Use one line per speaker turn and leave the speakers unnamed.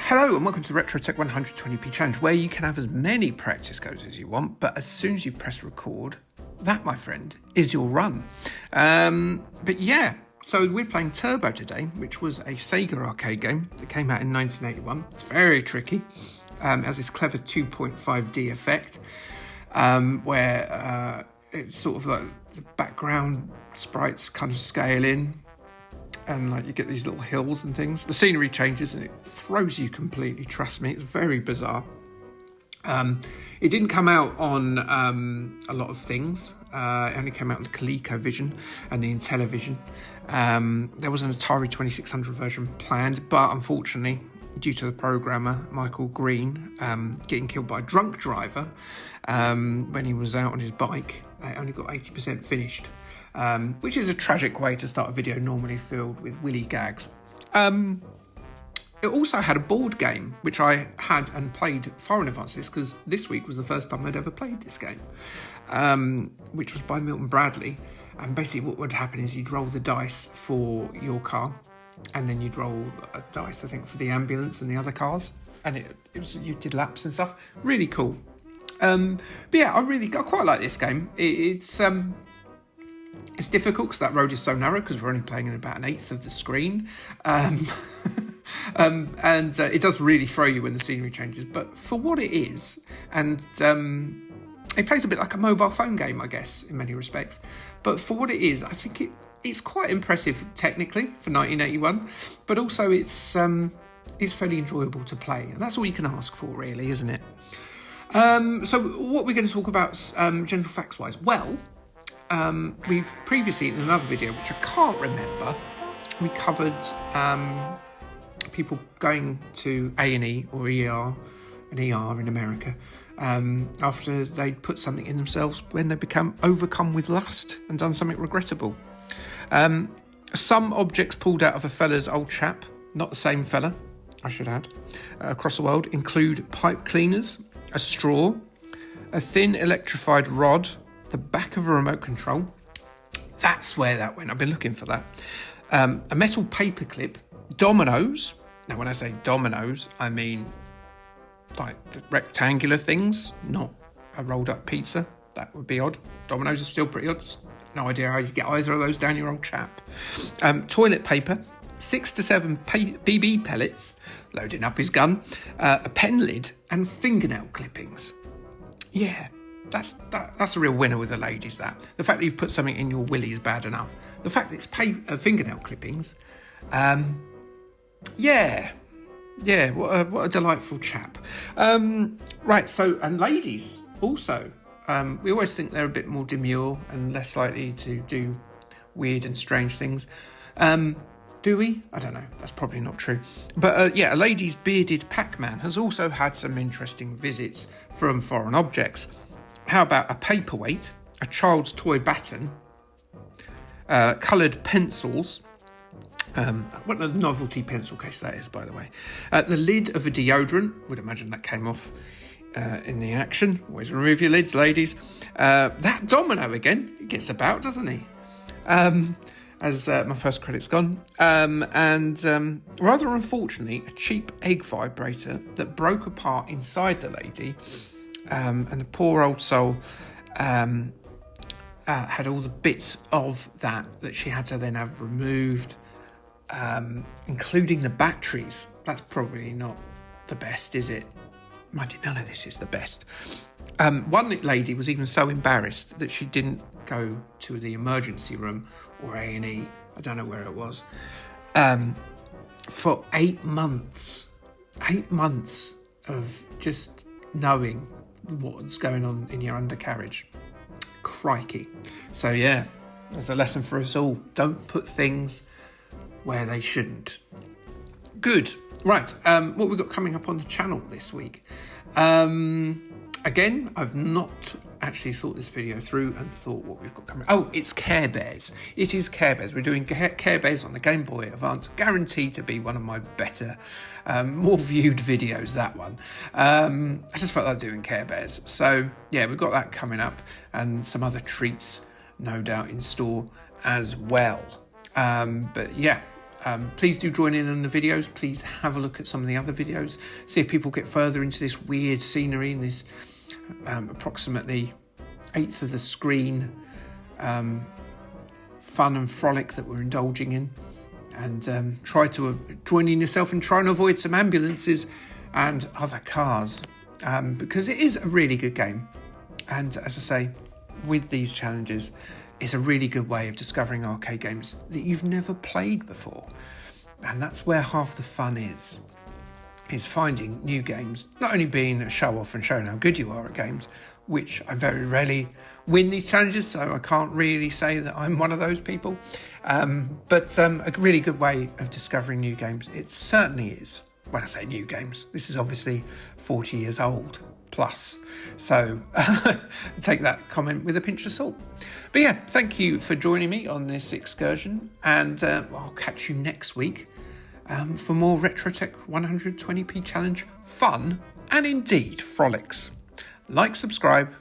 Hello and welcome to the RetroTech 120p challenge, where you can have as many practice goes as you want, but as soon as you press record, that, my friend, is your run. But yeah, so we're playing Turbo today, which was a Sega arcade game that came out in 1981. It's very tricky. It has this clever 2.5D effect, where it's sort of like the background sprites kind of scale in, and like you get these little hills and things. The scenery changes and it throws you completely, trust me. It's very bizarre. It didn't come out on a lot of things. It only came out on the ColecoVision and the Intellivision. There was an Atari 2600 version planned, but unfortunately, due to the programmer Michael Green getting killed by a drunk driver when he was out on his bike, it only got 80% finished. Which is a tragic way to start a video normally filled with willy gags. It also had a board game, which I had and played far in advance of this, because this week was the first time I'd ever played this game, which was by Milton Bradley. And basically what would happen is you'd roll the dice for your car, and then you'd roll a dice, I think, for the ambulance and the other cars. And it was, you did laps and stuff. Really cool. But yeah, I quite like this game. It's difficult because that road is so narrow, because we're only playing in about an eighth of the screen. And it does really throw you when the scenery changes. But for what it is, and it plays a bit like a mobile phone game, I guess, in many respects. But for what it is, I think it's quite impressive technically for 1981. But also it's fairly enjoyable to play. And that's all you can ask for, really, isn't it? So what we're going to talk about general facts-wise? Well, we've previously, in another video, which I can't remember, we covered people going to A&E or ER, and ER in America, after they'd put something in themselves when they become overcome with lust and done something regrettable. Some objects pulled out of a fella's old chap, not the same fella, I should add, across the world, include pipe cleaners, a straw, a thin electrified rod, the back of a remote control. That's where that went. I've been looking for that. A metal paperclip, dominoes. Now, when I say dominoes, I mean like the rectangular things, not a rolled up pizza. That would be odd. Dominoes are still pretty odd. No idea how you get either of those down your old chap. Toilet paper, 6 to 7 BB pellets, loading up his gun, a pen lid, and fingernail clippings. Yeah. That's a real winner with the ladies, that. The fact that you've put something in your willy is bad enough. The fact that it's fingernail clippings, yeah, what a delightful chap. Right, so, and ladies also, we always think they're a bit more demure and less likely to do weird and strange things. Do we? I don't know. That's probably not true. But yeah, a lady's bearded Pac-Man has also had some interesting visits from foreign objects. How about a paperweight, a child's toy baton, coloured pencils, what a novelty pencil case that is, by the way, the lid of a deodorant, would imagine that came off in the action. Always remove your lids, ladies. That domino again, he gets about, doesn't he? As my first credit's gone. And rather unfortunately, a cheap egg vibrator that broke apart inside the lady. And the poor old soul had all the bits of that she had to then have removed, including the batteries. That's probably not the best, is it? Mind you, none of this is the best. One lady was even so embarrassed that she didn't go to the emergency room or A&E, I don't know where it was, for 8 months. 8 months of just knowing what's going on in your undercarriage. Crikey. So yeah, there's a lesson for us all. Don't put things where they shouldn't. Good. Right, what we've got coming up on the channel this week. Again, I've not actually thought this video through and thought what we've got coming. Oh, it's Care Bears. It is Care Bears. We're doing Care Bears on the Game Boy Advance. Guaranteed to be one of my better, more viewed videos, that one. I just felt like doing Care Bears. So, yeah, we've got that coming up and some other treats, no doubt, in store as well. But, yeah, Please do join in on the videos. Please have a look at some of the other videos. See if people get further into this weird scenery and this approximately eighth of the screen fun and frolic that we're indulging in. And try to join in yourself and try and avoid some ambulances and other cars. Because it is a really good game. And as I say, with these challenges, it's a really good way of discovering arcade games that you've never played before. And that's where half the fun is finding new games, not only being a show off and showing how good you are at games, which I very rarely win these challenges, so I can't really say that I'm one of those people, but a really good way of discovering new games. It certainly is. When I say new games, this is obviously 40 years old plus, so take that comment with a pinch of salt. But yeah, thank you for joining me on this excursion, and I'll catch you next week for more RetroTech 120p challenge fun and indeed frolics. Like, subscribe, and